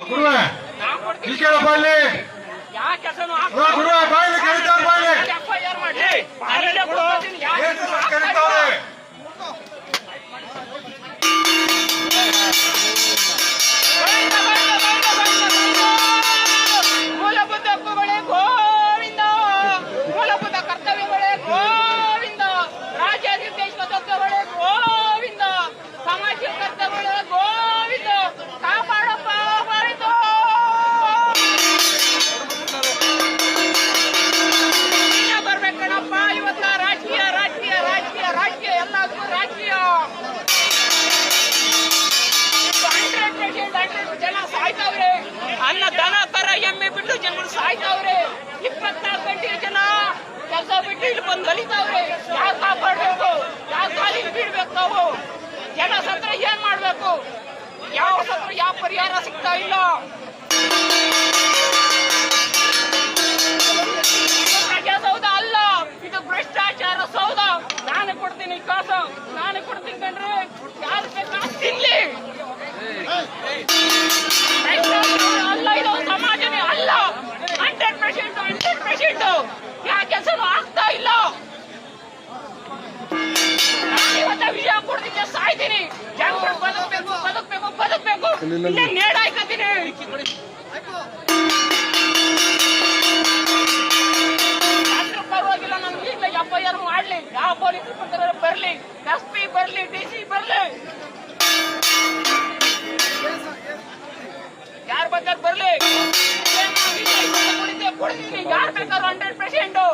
ಗುರುವೆ ಇಲ್ಲಿ ಕೇಳಪ್ಪ ಇಲ್ಲಿ ಗುರುವೆ ಬಾಯಿಲಿ ಕೇಳ್ತಾರೆ ಬಾಯಿಲಿ ಕರೀತಾರೆ ಮೂಲಭೂತ ಹಕ್ಕುಗಳೇ ಗೋವಿಂದ, ಮೂಲಭೂತ ಕರ್ತವ್ಯಗಳೇ ಗೋವಿಂದ, ರಾಜ್ಯ ನಿರ್ದೇಶಕ ತತ್ವಗಳೇ ಗೋವಿಂದ, ಸಾಮಾಜಿಕ ಕರ್ತವ್ಯಗಳೇ ಗೋವಿಂದ, ಕಾಪಾಡಪ್ಪ ಬಾರಿತು ಬರ್ಬೇಕಣಪ್ಪ. ಇವತ್ತ ರಾಜಕೀಯ ರಾಜಕೀಯ ರಾಜಕೀಯ ರಾಜಕೀಯ ಎಲ್ಲದಕ್ಕೂ ರಾಜಕೀಯ. 100% ಜನ ಸಾಯ್ತಾವ್ರೆ, ಅನ್ನ ದನ ಕರ ಎಮ್ಮೆ ಬಿಟ್ಟು ಜನಗಳು ಸಾಯ್ತಾವ್ರೆ. 24 ಗಂಟೆ ಜನ ಕೆಲಸ ಬಿಟ್ಟು ಇಲ್ಲಿ ಬಂದು ಹೊಲಿತಾವ್ರೆ. ಯಾರು ಕಾಪಾಡ್ಬೇಕು? ಯಾರು ಖಾಲಿ ಬಿಡ್ಬೇಕು? ನಾವು ಜನ ಸತ್ರ ಏನ್ ಮಾಡ್ಬೇಕು? ಯಾವ ಸತ್ರ ಯಾವ ಪರಿಹಾರ ಸಿಗ್ತಾ ಇಲ್ಲ. ಪ್ರಜಾಸೌಧ ಅಲ್ಲ, ಇದು ಭ್ರಷ್ಟಾಚಾರ ಸೌಧ. ನಾನು ಕೊಡ್ತೀನಿ ಕಾಸು, ನಾನು ಕೊಡ್ತೀನಿ ಕಂಡ್ರೆ ಯಾರು ಬೇಕಾದ್ರೆ ತಿನ್ಲಿ. ಅಲ್ಲ, ಇದು ಸಮಾಜನೇ ಅಲ್ಲ. 100% ಯಾವ ಕೆಲಸನೂ ಆಗ್ತಾ ಇಲ್ಲ. ನಾನು ಇವತ್ತ ವಿಷಯ ಕೊಡ್ತಿದ್ದೆ, ಸಾಯ್ತೀನಿ. ಜನಗಳು ಬದುಕಬೇಕು ಬದುಕಬೇಕು ಬದುಕಬೇಕು, ಇಲ್ಲೇ ನೇಡಾಯ್ಕತೀನಿ. ಪರವಾಗಿಲ್ಲ, ನನ್ಗೆ ಈಗ FIR ಮಾಡ್ಲಿ, ಯಾವ ಪೊಲೀಸ್ ಬರ್ಲಿ, SP ಬರ್ಲಿ, DC ಬರ್ಲಿ, ಯಾರು ಬೇಕಾದ್ರೆ ಬರ್ಲಿ. ಕೊಡ್ತೀನಿ, ಯಾರು ಬೇಕಾದ್ರು 100%.